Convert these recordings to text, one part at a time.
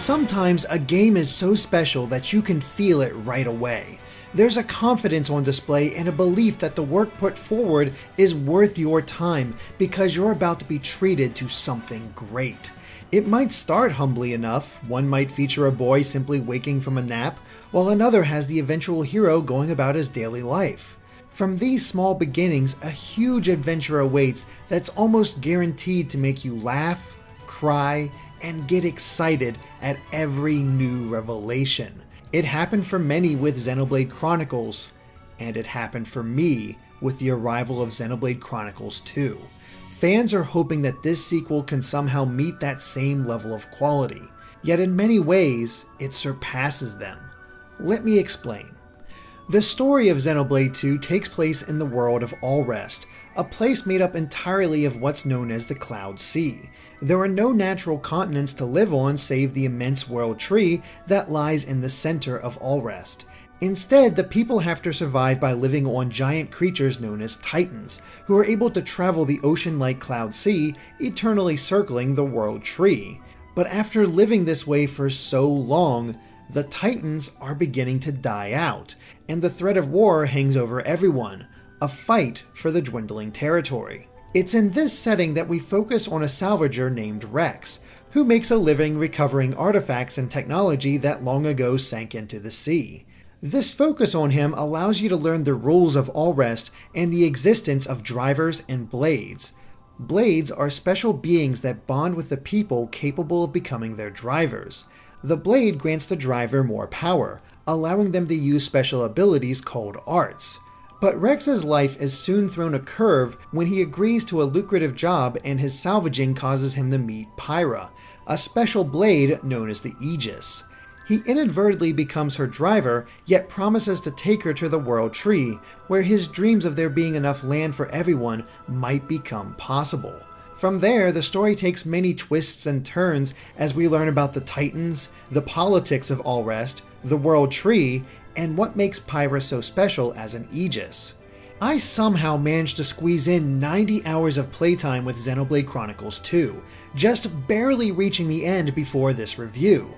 Sometimes a game is so special that you can feel it right away. There's a confidence on display and a belief that the work put forward is worth your time because you're about to be treated to something great. It might start humbly enough. One might feature a boy simply waking from a nap, while another has the eventual hero going about his daily life. From these small beginnings, a huge adventure awaits that's almost guaranteed to make you laugh, cry, and get excited at every new revelation. It happened for many with Xenoblade Chronicles, and it happened for me with the arrival of Xenoblade Chronicles 2. Fans are hoping that this sequel can somehow meet that same level of quality, yet in many ways, it surpasses them. Let me explain. The story of Xenoblade 2 takes place in the world of Alrest, a place made up entirely of what's known as the Cloud Sea. There are no natural continents to live on save the immense world tree that lies in the center of Alrest. Instead, the people have to survive by living on giant creatures known as titans, who are able to travel the ocean-like Cloud Sea, eternally circling the world tree. But after living this way for so long, the titans are beginning to die out, and the threat of war hangs over everyone, a fight for the dwindling territory. It's in this setting that we focus on a salvager named Rex, who makes a living recovering artifacts and technology that long ago sank into the sea. This focus on him allows you to learn the rules of Alrest and the existence of drivers and blades. Blades are special beings that bond with the people capable of becoming their drivers. The blade grants the driver more power, allowing them to use special abilities called arts. But Rex's life is soon thrown a curve when he agrees to a lucrative job and his salvaging causes him to meet Pyra, a special blade known as the Aegis. He inadvertently becomes her driver, yet promises to take her to the World Tree, where his dreams of there being enough land for everyone might become possible. From there, the story takes many twists and turns as we learn about the Titans, the politics of Alrest, the World Tree, and what makes Pyra so special as an Aegis. I somehow managed to squeeze in 90 hours of playtime with Xenoblade Chronicles 2, just barely reaching the end before this review.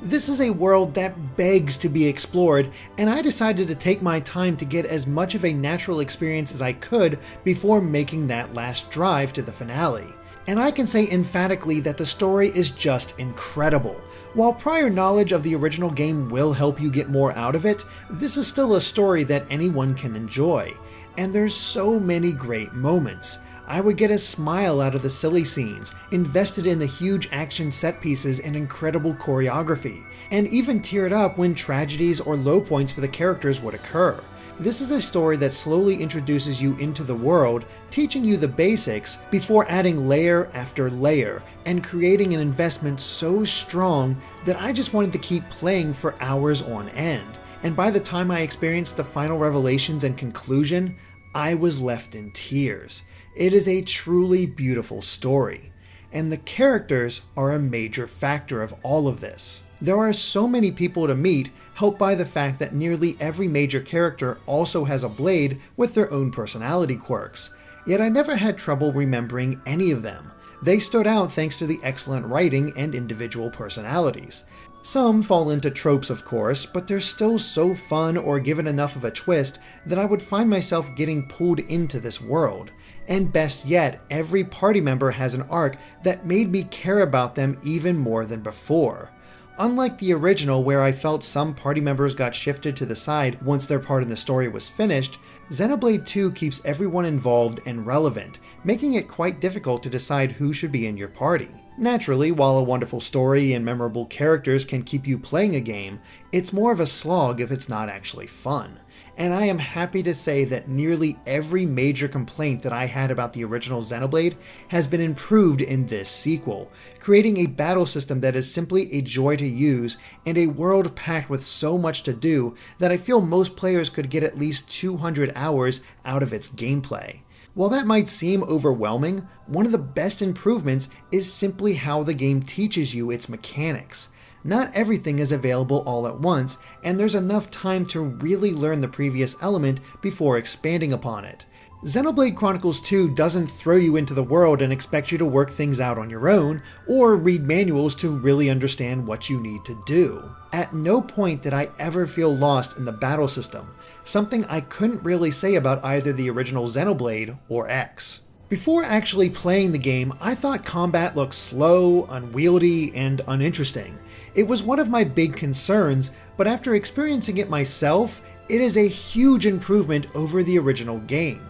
This is a world that begs to be explored, and I decided to take my time to get as much of a natural experience as I could before making that last drive to the finale. And I can say emphatically that the story is just incredible. While prior knowledge of the original game will help you get more out of it, this is still a story that anyone can enjoy. And there's so many great moments. I would get a smile out of the silly scenes, invested in the huge action set pieces and incredible choreography, and even teared up when tragedies or low points for the characters would occur. This is a story that slowly introduces you into the world, teaching you the basics before adding layer after layer and creating an investment so strong that I just wanted to keep playing for hours on end. And by the time I experienced the final revelations and conclusion, I was left in tears. It is a truly beautiful story, and the characters are a major factor of all of this. There are so many people to meet, helped by the fact that nearly every major character also has a blade with their own personality quirks, yet I never had trouble remembering any of them. They stood out thanks to the excellent writing and individual personalities. Some fall into tropes, of course, but they're still so fun or given enough of a twist that I would find myself getting pulled into this world. And best yet, every party member has an arc that made me care about them even more than before. Unlike the original, where I felt some party members got shifted to the side once their part in the story was finished, Xenoblade 2 keeps everyone involved and relevant, making it quite difficult to decide who should be in your party. Naturally, while a wonderful story and memorable characters can keep you playing a game, it's more of a slog if it's not actually fun. And I am happy to say that nearly every major complaint that I had about the original Xenoblade has been improved in this sequel, creating a battle system that is simply a joy to use and a world packed with so much to do that I feel most players could get at least 200 hours out of its gameplay. While that might seem overwhelming, one of the best improvements is simply how the game teaches you its mechanics. Not everything is available all at once, and there's enough time to really learn the previous element before expanding upon it. Xenoblade Chronicles 2 doesn't throw you into the world and expect you to work things out on your own, or read manuals to really understand what you need to do. At no point did I ever feel lost in the battle system, something I couldn't really say about either the original Xenoblade or X. Before actually playing the game, I thought combat looked slow, unwieldy, and uninteresting. It was one of my big concerns, but after experiencing it myself, it is a huge improvement over the original game.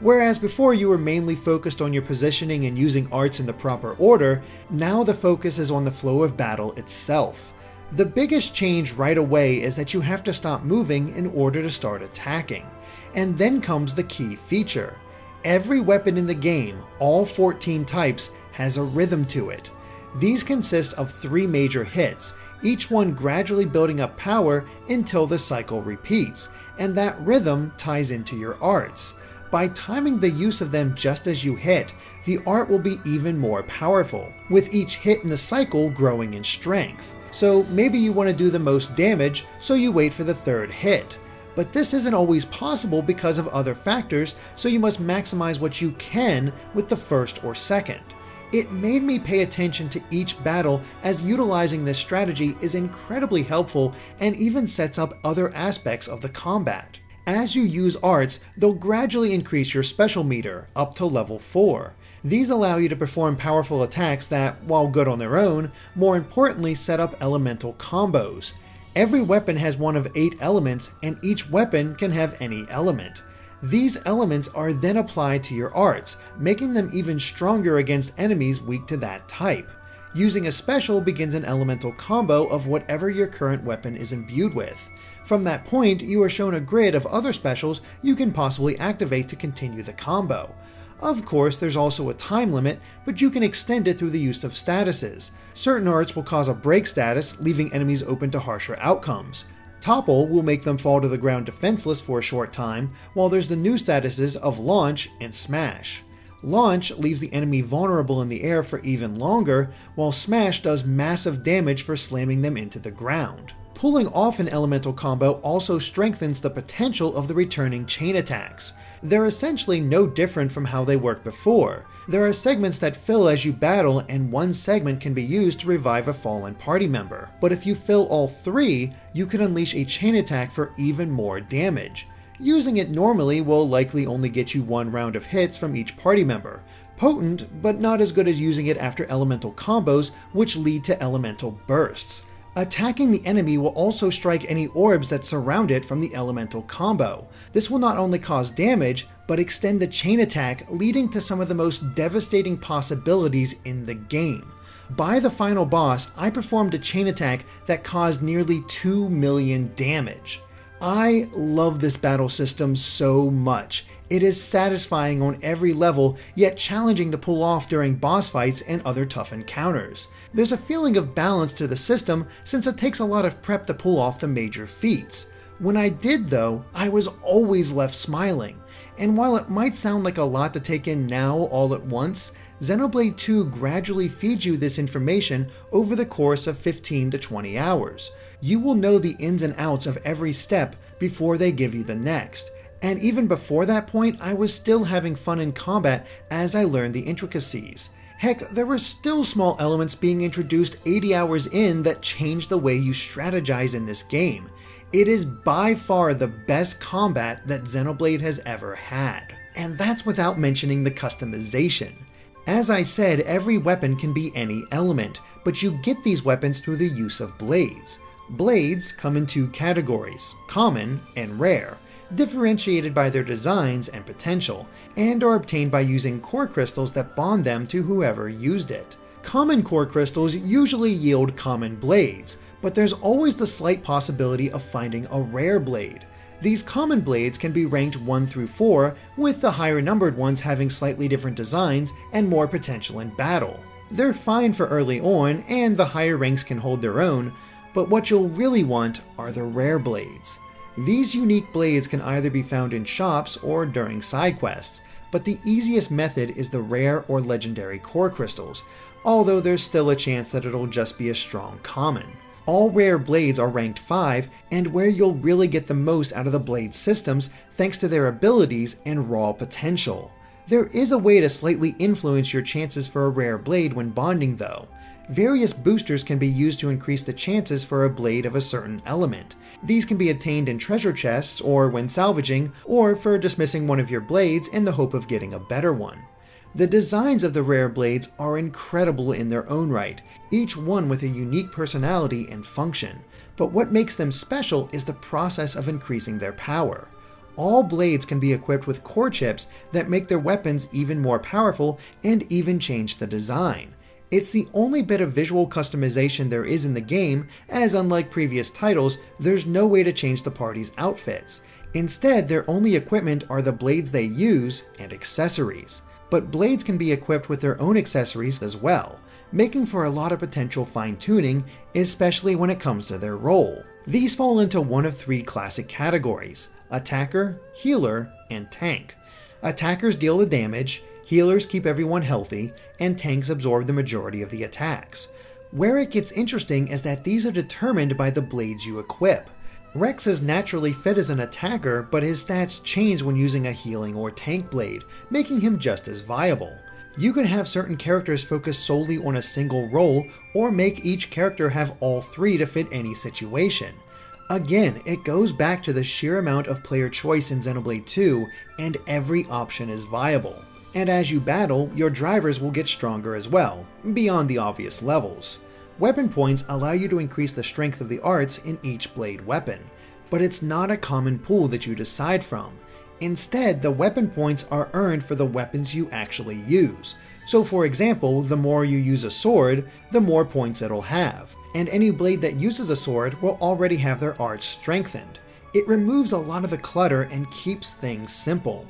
Whereas before you were mainly focused on your positioning and using arts in the proper order, now the focus is on the flow of battle itself. The biggest change right away is that you have to stop moving in order to start attacking. And then comes the key feature. Every weapon in the game, all 14 types, has a rhythm to it. These consist of 3 major hits, each one gradually building up power until the cycle repeats, and that rhythm ties into your arts. By timing the use of them just as you hit, the art will be even more powerful, with each hit in the cycle growing in strength. So maybe you want to do the most damage, so you wait for the 3rd hit. But this isn't always possible because of other factors, so you must maximize what you can with the 1st or 2nd. It made me pay attention to each battle, as utilizing this strategy is incredibly helpful and even sets up other aspects of the combat. As you use arts, they'll gradually increase your special meter up to level 4. These allow you to perform powerful attacks that, while good on their own, more importantly set up elemental combos. Every weapon has one of 8 elements, and each weapon can have any element. These elements are then applied to your arts, making them even stronger against enemies weak to that type. Using a special begins an elemental combo of whatever your current weapon is imbued with. From that point, you are shown a grid of other specials you can possibly activate to continue the combo. Of course, there's also a time limit, but you can extend it through the use of statuses. Certain arts will cause a break status, leaving enemies open to harsher outcomes. Topple will make them fall to the ground defenseless for a short time, while there's the new statuses of Launch and Smash. Launch leaves the enemy vulnerable in the air for even longer, while Smash does massive damage for slamming them into the ground. Pulling off an elemental combo also strengthens the potential of the returning chain attacks. They're essentially no different from how they worked before. There are segments that fill as you battle, and one segment can be used to revive a fallen party member. But if you fill all 3, you can unleash a chain attack for even more damage. Using it normally will likely only get you 1 round of hits from each party member. Potent, but not as good as using it after elemental combos, which lead to elemental bursts. Attacking the enemy will also strike any orbs that surround it from the elemental combo. This will not only cause damage, but extend the chain attack, leading to some of the most devastating possibilities in the game. By the final boss, I performed a chain attack that caused nearly 2 million damage. I love this battle system so much. It is satisfying on every level, yet challenging to pull off during boss fights and other tough encounters. There's a feeling of balance to the system, since it takes a lot of prep to pull off the major feats. When I did though, I was always left smiling. And while it might sound like a lot to take in now all at once, Xenoblade 2 gradually feeds you this information over the course of 15 to 20 hours. You will know the ins and outs of every step before they give you the next. And even before that point, I was still having fun in combat as I learned the intricacies. Heck, there were still small elements being introduced 80 hours in that changed the way you strategize in this game. It is by far the best combat that Xenoblade has ever had. And that's without mentioning the customization. As I said, every weapon can be any element, but you get these weapons through the use of blades. Blades come in 2 categories, common and rare, differentiated by their designs and potential, and are obtained by using core crystals that bond them to whoever used it. Common core crystals usually yield common blades, but there's always the slight possibility of finding a rare blade. These common blades can be ranked 1 through 4, with the higher numbered ones having slightly different designs and more potential in battle. They're fine for early on, and the higher ranks can hold their own, but what you'll really want are the rare blades. These unique blades can either be found in shops or during side quests, but the easiest method is the rare or legendary core crystals, although there's still a chance that it'll just be a strong common. All rare blades are ranked 5, and where you'll really get the most out of the blade systems thanks to their abilities and raw potential. There is a way to slightly influence your chances for a rare blade when bonding though. Various boosters can be used to increase the chances for a blade of a certain element. These can be obtained in treasure chests, or when salvaging, or for dismissing one of your blades in the hope of getting a better one. The designs of the rare blades are incredible in their own right, each one with a unique personality and function, but what makes them special is the process of increasing their power. All blades can be equipped with core chips that make their weapons even more powerful and even change the design. It's the only bit of visual customization there is in the game, as unlike previous titles, there's no way to change the party's outfits. Instead, their only equipment are the blades they use and accessories. But blades can be equipped with their own accessories as well, making for a lot of potential fine-tuning, especially when it comes to their role. These fall into one of 3 classic categories: attacker, healer, and tank. Attackers deal the damage, healers keep everyone healthy, and tanks absorb the majority of the attacks. Where it gets interesting is that these are determined by the blades you equip. Rex is naturally fit as an attacker, but his stats change when using a healing or tank blade, making him just as viable. You can have certain characters focus solely on a single role, or make each character have all 3 to fit any situation. Again, it goes back to the sheer amount of player choice in Xenoblade 2, and every option is viable. And as you battle, your drivers will get stronger as well, beyond the obvious levels. Weapon points allow you to increase the strength of the arts in each blade weapon, but it's not a common pool that you decide from. Instead, the weapon points are earned for the weapons you actually use. So for example, the more you use a sword, the more points it'll have, and any blade that uses a sword will already have their arts strengthened. It removes a lot of the clutter and keeps things simple.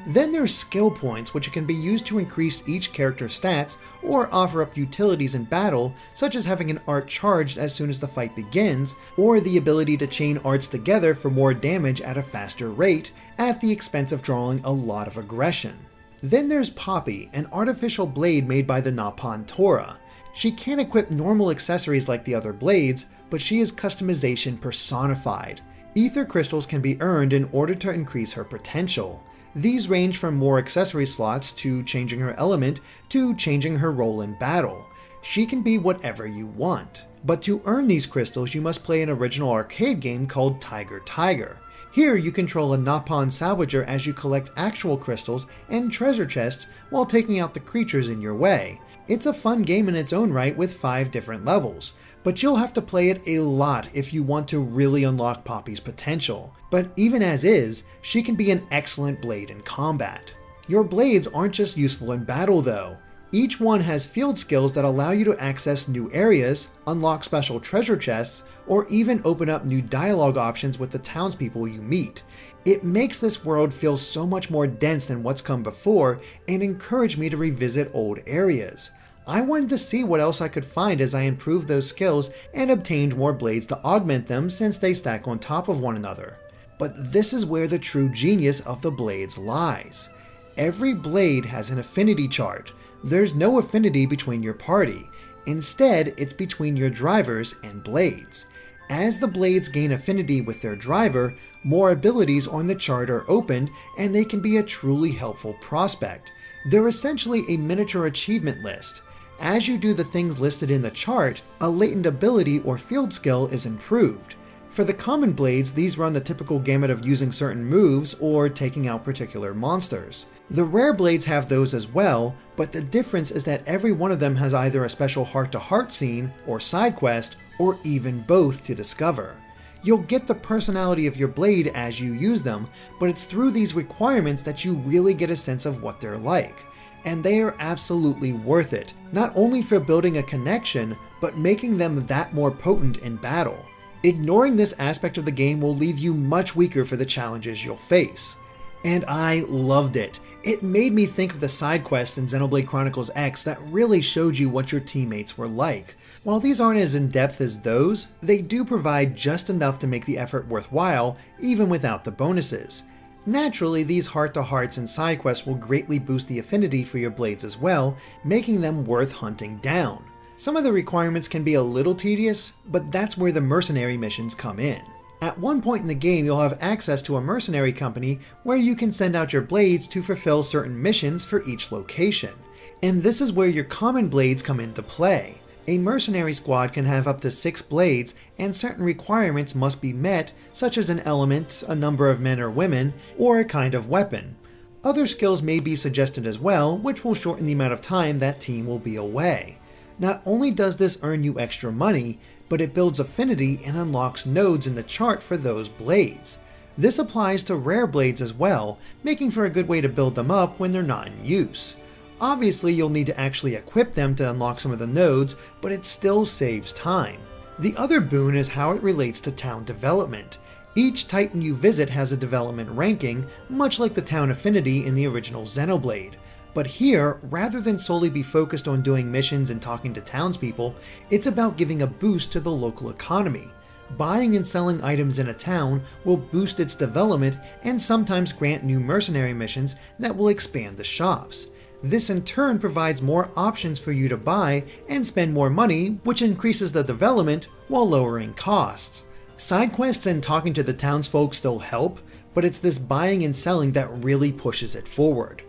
Then there's skill points, which can be used to increase each character's stats or offer up utilities in battle, such as having an art charged as soon as the fight begins, or the ability to chain arts together for more damage at a faster rate, at the expense of drawing a lot of aggression. Then there's Poppy, an artificial blade made by the Nappan Tora. She can't equip normal accessories like the other blades, but she is customization personified. Ether crystals can be earned in order to increase her potential. These range from more accessory slots to changing her element to changing her role in battle. She can be whatever you want. But to earn these crystals, you must play an original arcade game called Tiger. Here you control a Nappan salvager as you collect actual crystals and treasure chests while taking out the creatures in your way. It's a fun game in its own right with 5 different levels, but you'll have to play it a lot if you want to really unlock Poppy's potential. But even as is, she can be an excellent blade in combat. Your blades aren't just useful in battle though. Each one has field skills that allow you to access new areas, unlock special treasure chests, or even open up new dialogue options with the townspeople you meet. It makes this world feel so much more dense than what's come before and encouraged me to revisit old areas. I wanted to see what else I could find as I improved those skills and obtained more blades to augment them since they stack on top of one another. But this is where the true genius of the blades lies. Every blade has an affinity chart. There's no affinity between your party. Instead, it's between your drivers and blades. As the blades gain affinity with their driver, more abilities on the chart are opened and they can be a truly helpful prospect. They're essentially a miniature achievement list. As you do the things listed in the chart, a latent ability or field skill is improved. For the common blades, these run the typical gamut of using certain moves or taking out particular monsters. The rare blades have those as well, but the difference is that every one of them has either a special heart-to-heart scene or side quest, or even both to discover. You'll get the personality of your blade as you use them, but it's through these requirements that you really get a sense of what they're like. And they are absolutely worth it, not only for building a connection, but making them that more potent in battle. Ignoring this aspect of the game will leave you much weaker for the challenges you'll face. And I loved it. It made me think of the side quests in Xenoblade Chronicles X that really showed you what your teammates were like. While these aren't as in-depth as those, they do provide just enough to make the effort worthwhile, even without the bonuses. Naturally, these heart-to-hearts and side quests will greatly boost the affinity for your blades as well, making them worth hunting down. Some of the requirements can be a little tedious, but that's where the mercenary missions come in. At one point in the game, you'll have access to a mercenary company where you can send out your blades to fulfill certain missions for each location. And this is where your common blades come into play. A mercenary squad can have up to 6 blades, and certain requirements must be met, such as an element, a number of men or women, or a kind of weapon. Other skills may be suggested as well, which will shorten the amount of time that team will be away. Not only does this earn you extra money, but it builds affinity and unlocks nodes in the chart for those blades. This applies to rare blades as well, making for a good way to build them up when they're not in use. Obviously, you'll need to actually equip them to unlock some of the nodes, but it still saves time. The other boon is how it relates to town development. Each Titan you visit has a development ranking, much like the town affinity in the original Xenoblade. But here, rather than solely be focused on doing missions and talking to townspeople, it's about giving a boost to the local economy. Buying and selling items in a town will boost its development and sometimes grant new mercenary missions that will expand the shops. This in turn provides more options for you to buy and spend more money, which increases the development while lowering costs. Side quests and talking to the townsfolk still help, but it's this buying and selling that really pushes it forward.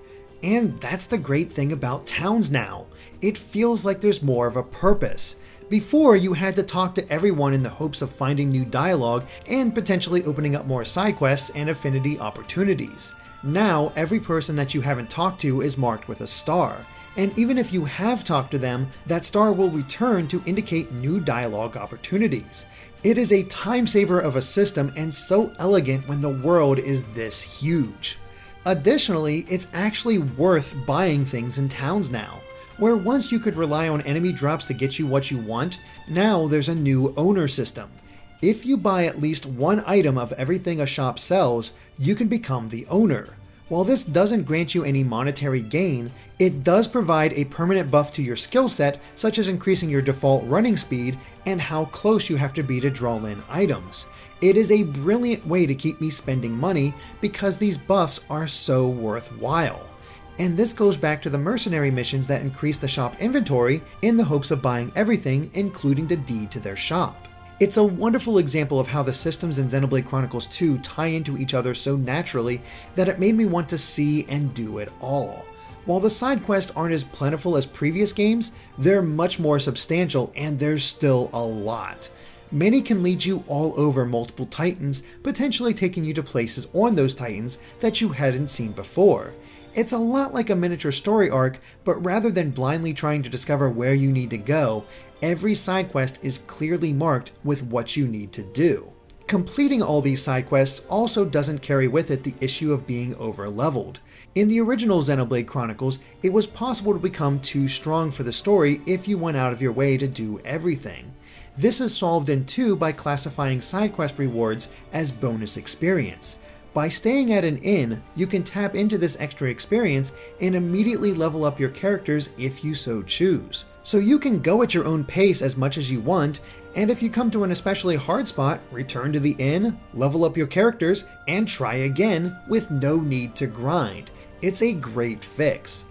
And that's the great thing about towns now. It feels like there's more of a purpose. Before, you had to talk to everyone in the hopes of finding new dialogue and potentially opening up more side quests and affinity opportunities. Now, every person that you haven't talked to is marked with a star. And even if you have talked to them, that star will return to indicate new dialogue opportunities. It is a time saver of a system and so elegant when the world is this huge. Additionally, it's actually worth buying things in towns now. Where once you could rely on enemy drops to get you what you want, now there's a new owner system. If you buy at least one item of everything a shop sells, you can become the owner. While this doesn't grant you any monetary gain, it does provide a permanent buff to your skill set, such as increasing your default running speed and how close you have to be to draw in items. It is a brilliant way to keep me spending money because these buffs are so worthwhile. And this goes back to the mercenary missions that increase the shop inventory in the hopes of buying everything, including the deed to their shop. It's a wonderful example of how the systems in Xenoblade Chronicles 2 tie into each other so naturally that it made me want to see and do it all. While the side quests aren't as plentiful as previous games, they're much more substantial and there's still a lot. Many can lead you all over multiple titans, potentially taking you to places on those titans that you hadn't seen before. It's a lot like a miniature story arc, but rather than blindly trying to discover where you need to go, every side quest is clearly marked with what you need to do. Completing all these side quests also doesn't carry with it the issue of being over-leveled. In the original Xenoblade Chronicles, it was possible to become too strong for the story if you went out of your way to do everything. This is solved in 2 by classifying side quest rewards as bonus experience. By staying at an inn, you can tap into this extra experience and immediately level up your characters if you so choose. So you can go at your own pace as much as you want, and if you come to an especially hard spot, return to the inn, level up your characters, and try again with no need to grind. It's a great fix.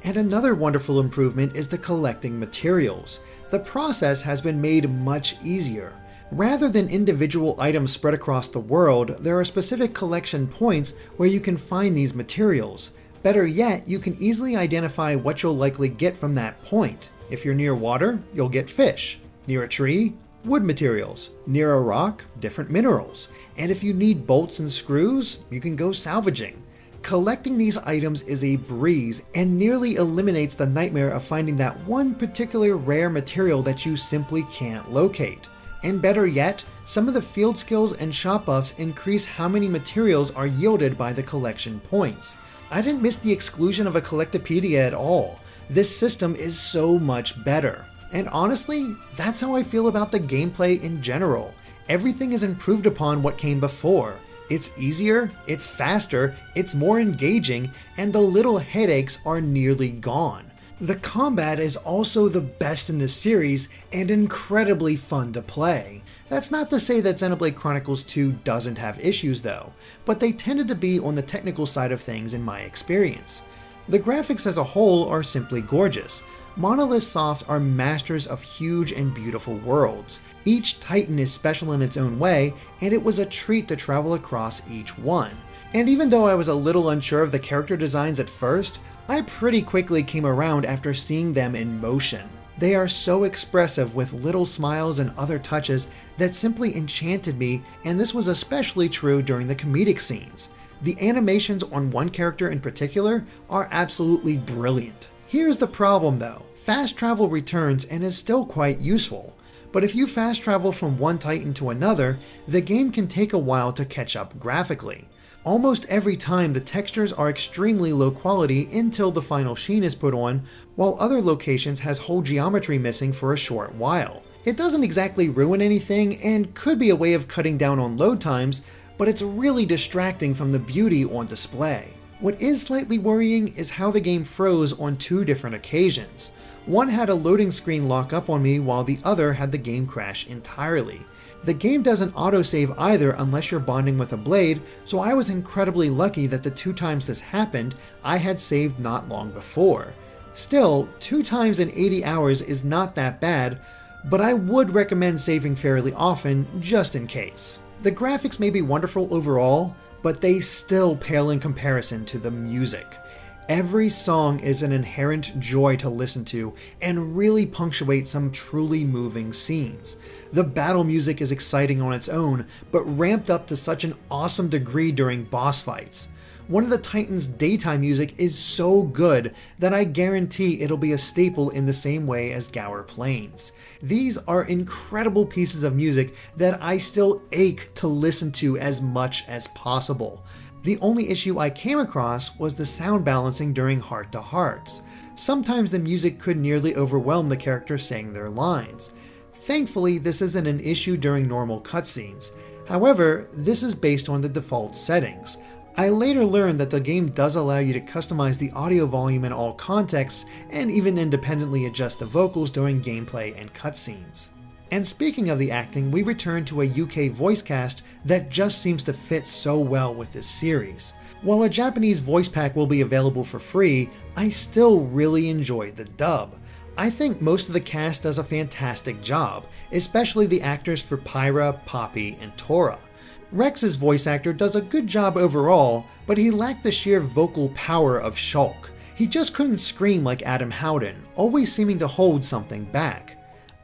And another wonderful improvement is the collecting materials. The process has been made much easier. Rather than individual items spread across the world, there are specific collection points where you can find these materials. Better yet, you can easily identify what you'll likely get from that point. If you're near water, you'll get fish. Near a tree, wood materials. Near a rock, different minerals. And if you need bolts and screws, you can go salvaging. Collecting these items is a breeze and nearly eliminates the nightmare of finding that one particular rare material that you simply can't locate. And better yet, some of the field skills and shop buffs increase how many materials are yielded by the collection points. I didn't miss the exclusion of a collectopedia at all. This system is so much better. And honestly, that's how I feel about the gameplay in general. Everything is improved upon what came before. It's easier, it's faster, it's more engaging, and the little headaches are nearly gone. The combat is also the best in the series and incredibly fun to play. That's not to say that Xenoblade Chronicles 2 doesn't have issues though, but they tended to be on the technical side of things in my experience. The graphics as a whole are simply gorgeous. Monolith Soft are masters of huge and beautiful worlds. Each Titan is special in its own way, and it was a treat to travel across each one. And even though I was a little unsure of the character designs at first, I pretty quickly came around after seeing them in motion. They are so expressive with little smiles and other touches that simply enchanted me, and this was especially true during the comedic scenes. The animations on one character in particular are absolutely brilliant. Here's the problem though, fast travel returns and is still quite useful, but if you fast travel from one Titan to another, the game can take a while to catch up graphically. Almost every time the textures are extremely low quality until the final sheen is put on, while other locations has whole geometry missing for a short while. It doesn't exactly ruin anything and could be a way of cutting down on load times, but it's really distracting from the beauty on display. What is slightly worrying is how the game froze on two different occasions. One had a loading screen lock up on me while the other had the game crash entirely. The game doesn't autosave either unless you're bonding with a blade, so I was incredibly lucky that the 2 times this happened, I had saved not long before. Still, 2 times in 80 hours is not that bad, but I would recommend saving fairly often just in case. The graphics may be wonderful overall, but they still pale in comparison to the music. Every song is an inherent joy to listen to and really punctuates some truly moving scenes. The battle music is exciting on its own, but ramped up to such an awesome degree during boss fights. One of the Titans' daytime music is so good that I guarantee it'll be a staple in the same way as Gower Plains. These are incredible pieces of music that I still ache to listen to as much as possible. The only issue I came across was the sound balancing during Heart to Hearts. Sometimes the music could nearly overwhelm the characters saying their lines. Thankfully, this isn't an issue during normal cutscenes. However, this is based on the default settings. I later learned that the game does allow you to customize the audio volume in all contexts and even independently adjust the vocals during gameplay and cutscenes. And speaking of the acting, we return to a UK voice cast that just seems to fit so well with this series. While a Japanese voice pack will be available for free, I still really enjoy the dub. I think most of the cast does a fantastic job, especially the actors for Pyra, Poppy, and Tora. Rex's voice actor does a good job overall, but he lacked the sheer vocal power of Shulk. He just couldn't scream like Adam Howden, always seeming to hold something back.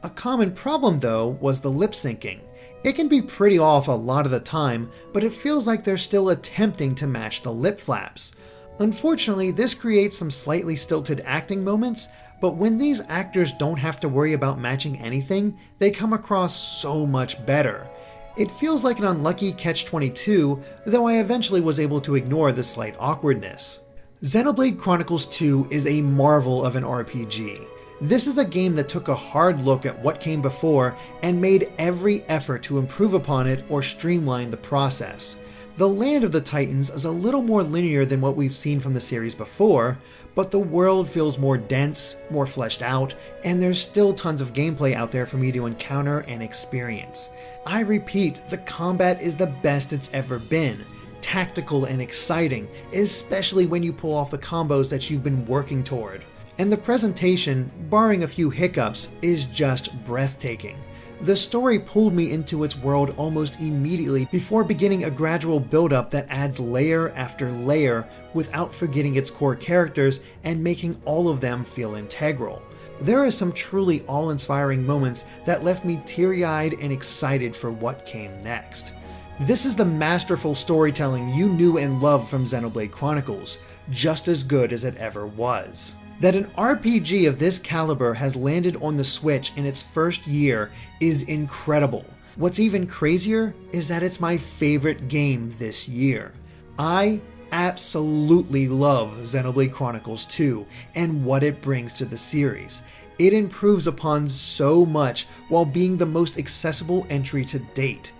A common problem though was the lip syncing. It can be pretty off a lot of the time, but it feels like they're still attempting to match the lip flaps. Unfortunately, this creates some slightly stilted acting moments, but when these actors don't have to worry about matching anything, they come across so much better. It feels like an unlucky catch-22, though I eventually was able to ignore the slight awkwardness. Xenoblade Chronicles 2 is a marvel of an RPG. This is a game that took a hard look at what came before and made every effort to improve upon it or streamline the process. The land of the Titans is a little more linear than what we've seen from the series before, but the world feels more dense, more fleshed out, and there's still tons of gameplay out there for me to encounter and experience. I repeat, the combat is the best it's ever been. Tactical and exciting, especially when you pull off the combos that you've been working toward. And the presentation, barring a few hiccups, is just breathtaking. The story pulled me into its world almost immediately before beginning a gradual build-up that adds layer after layer without forgetting its core characters and making all of them feel integral. There are some truly awe-inspiring moments that left me teary-eyed and excited for what came next. This is the masterful storytelling you knew and loved from Xenoblade Chronicles, just as good as it ever was. That an RPG of this caliber has landed on the Switch in its first year is incredible. What's even crazier is that it's my favorite game this year. I absolutely love Xenoblade Chronicles 2 and what it brings to the series. It improves upon so much while being the most accessible entry to date.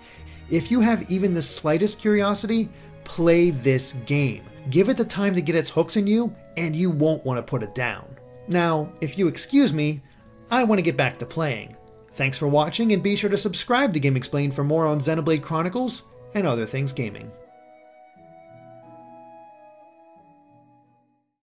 If you have even the slightest curiosity, play this game. Give it the time to get its hooks in you, and you won't want to put it down. Now, if you excuse me, I want to get back to playing. Thanks for watching, and be sure to subscribe to GameXplain for more on Xenoblade Chronicles and other things gaming.